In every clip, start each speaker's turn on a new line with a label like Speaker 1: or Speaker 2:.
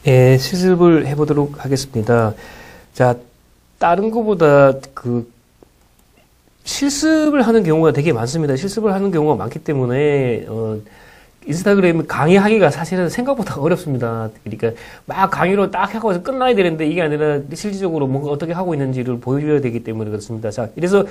Speaker 1: 예, 실습을 해보도록 하겠습니다. 자, 다른 것보다 실습을 하는 경우가 되게 많습니다. 실습을 하는 경우가 많기 때문에, 인스타그램 강의하기가 사실은 생각보다 어렵습니다. 그러니까 막 강의로 딱 하고 끝나야 되는데 이게 아니라 실질적으로 뭔가 어떻게 하고 있는지를 보여줘야 되기 때문에 그렇습니다. 자, 그래서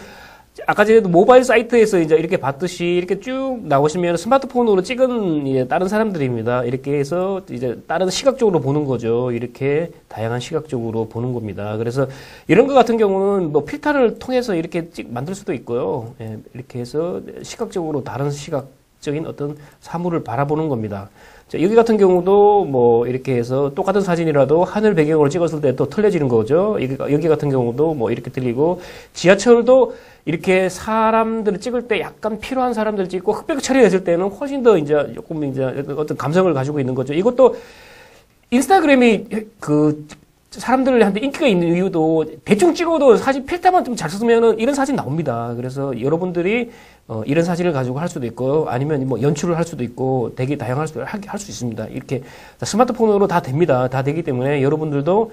Speaker 1: 아까 전에도 모바일 사이트에서 이제 이렇게 봤듯이 이렇게 쭉 나오시면 스마트폰으로 찍은 이제 다른 사람들입니다. 이렇게 해서 이제 다른 시각적으로 보는 거죠. 이렇게 다양한 시각적으로 보는 겁니다. 그래서 이런 것 같은 경우는 뭐 필터를 통해서 이렇게 만들 수도 있고요. 예, 이렇게 해서 시각적으로 다른 시각적인 어떤 사물을 바라보는 겁니다. 자, 여기 같은 경우도 뭐 이렇게 해서 똑같은 사진이라도 하늘 배경으로 찍었을 때 또 틀려지는 거죠. 여기 같은 경우도 뭐 이렇게 틀리고, 지하철도 이렇게 사람들을 찍을 때 약간 필요한 사람들 찍고 흑백 처리했을 때는 훨씬 더 이제 조금 이제 어떤 감성을 가지고 있는 거죠. 이것도 인스타그램이 사람들한테 인기가 있는 이유도 대충 찍어도 사진 필터만 좀 잘 쓰면은 이런 사진 나옵니다. 그래서 여러분들이 이런 사진을 가지고 할 수도 있고, 아니면 뭐 연출을 할 수도 있고, 되게 다양할 할 수 있습니다. 이렇게 스마트폰으로 다 됩니다. 다 되기 때문에 여러분들도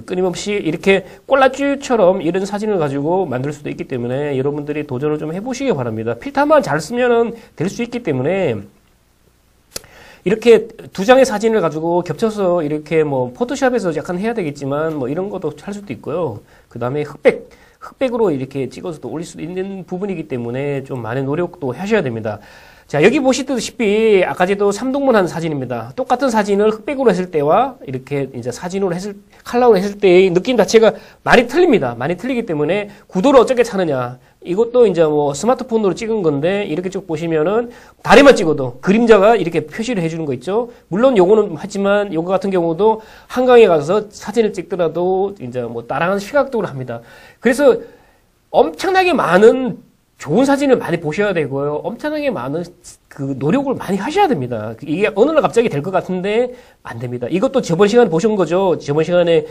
Speaker 1: 끊임없이 이렇게 꼴라쭈처럼 이런 사진을 가지고 만들 수도 있기 때문에 여러분들이 도전을 좀 해보시기 바랍니다. 필터만 잘 쓰면은 될 수 있기 때문에 이렇게 두 장의 사진을 가지고 겹쳐서 이렇게 뭐 포토샵에서 약간 해야 되겠지만 뭐 이런 것도 할 수도 있고요. 그 다음에 흑백으로 이렇게 찍어서도 올릴 수도 있는 부분이기 때문에 좀 많은 노력도 하셔야 됩니다. 자, 여기 보시다시피 아까 전에도 삼동문한 사진입니다. 똑같은 사진을 흑백으로 했을 때와 이렇게 이제 컬러로 했을 때의 느낌 자체가 많이 틀립니다. 많이 틀리기 때문에 구도를 어떻게 찾느냐. 이것도 이제 뭐 스마트폰으로 찍은 건데, 이렇게 쭉 보시면은 다리만 찍어도 그림자가 이렇게 표시를 해주는 거 있죠. 물론 요거는 하지만 요거 같은 경우도 한강에 가서 사진을 찍더라도 이제 뭐 다양한 시각적으로 합니다. 그래서 엄청나게 많은 좋은 사진을 많이 보셔야 되고요. 엄청나게 많은 노력을 많이 하셔야 됩니다. 이게 어느 날 갑자기 될 것 같은데 안 됩니다. 이것도 저번 시간에 보신 거죠. 저번 시간에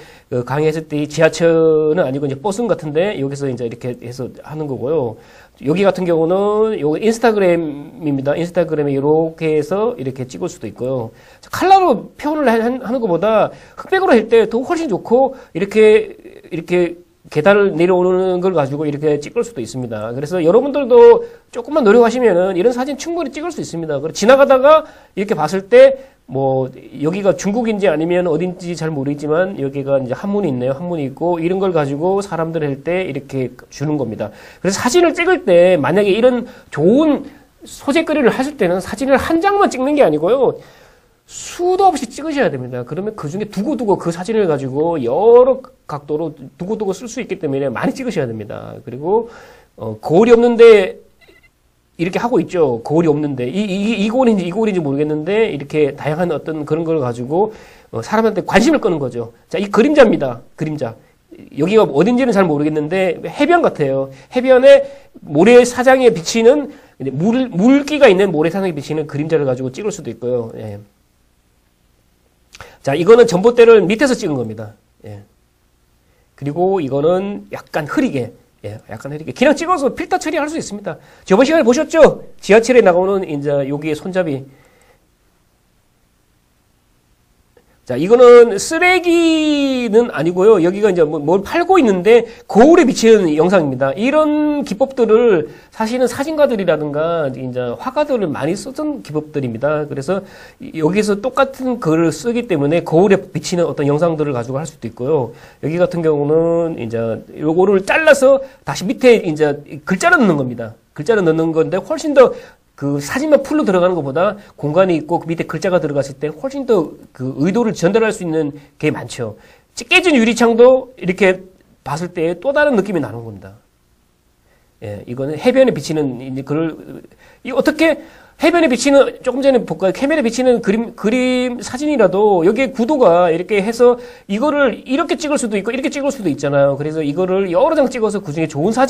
Speaker 1: 강의했을 때 지하철은 아니고 이제 버스 같은데 여기서 이제 이렇게 해서 하는 거고요. 여기 같은 경우는 요 인스타그램입니다. 인스타그램에 이렇게 해서 이렇게 찍을 수도 있고요. 컬러로 표현을 하는 것보다 흑백으로 할 때 더 훨씬 좋고, 이렇게 계단을 내려오는 걸 가지고 이렇게 찍을 수도 있습니다. 그래서 여러분들도 조금만 노력하시면은 이런 사진 충분히 찍을 수 있습니다. 그리고 지나가다가 이렇게 봤을 때 뭐 여기가 중국인지 아니면 어딘지 잘 모르겠지만 여기가 이제 한문이 있네요. 한문이 있고, 이런 걸 가지고 사람들 할 때 이렇게 주는 겁니다. 그래서 사진을 찍을 때 만약에 이런 좋은 소재거리를 하실 때는 사진을 한 장만 찍는 게 아니고요. 수도 없이 찍으셔야 됩니다. 그러면 그 중에 두고두고 그 사진을 가지고 여러 각도로 두고두고 쓸 수 있기 때문에 많이 찍으셔야 됩니다. 그리고 거울이 없는데 이렇게 하고 있죠. 거울이 없는데 이 거울인지 모르겠는데 이렇게 다양한 어떤 그런 걸 가지고 사람한테 관심을 끄는 거죠. 자, 이 그림자입니다. 그림자. 여기가 어딘지는 잘 모르겠는데 해변 같아요. 해변에 모래사장에 비치는 물기가 있는 모래사장에 비치는 그림자를 가지고 찍을 수도 있고요. 예. 자, 이거는 전봇대를 밑에서 찍은 겁니다. 예. 그리고 이거는 약간 흐리게, 약간 흐리게. 그냥 찍어서 필터 처리할 수 있습니다. 저번 시간에 보셨죠? 지하철에 나오는 이제 여기에 손잡이. 자, 이거는 쓰레기는 아니고요. 여기가 이제 뭘 팔고 있는데 거울에 비치는 영상입니다. 이런 기법들을 사실은 사진가들이라든가 이제 화가들을 많이 쓰던 기법들입니다. 그래서 여기서 똑같은 글을 쓰기 때문에 거울에 비치는 어떤 영상들을 가지고 할 수도 있고요. 여기 같은 경우는 이제 요거를 잘라서 다시 밑에 이제 글자를 넣는 겁니다. 글자를 넣는 건데 훨씬 더 사진만 풀로 들어가는 것보다 공간이 있고 그 밑에 글자가 들어갔을 때 훨씬 더 의도를 전달할 수 있는 게 많죠. 깨진 유리창도 이렇게 봤을 때 또 다른 느낌이 나는 겁니다. 예, 이거는 해변에 비치는 어떻게 해변에 비치는, 조금 전에 볼까요? 해변에 비치는 그림 사진이라도 여기에 구도가 이렇게 해서 이거를 이렇게 찍을 수도 있고 이렇게 찍을 수도 있잖아요. 그래서 이거를 여러 장 찍어서 그 중에 좋은 사진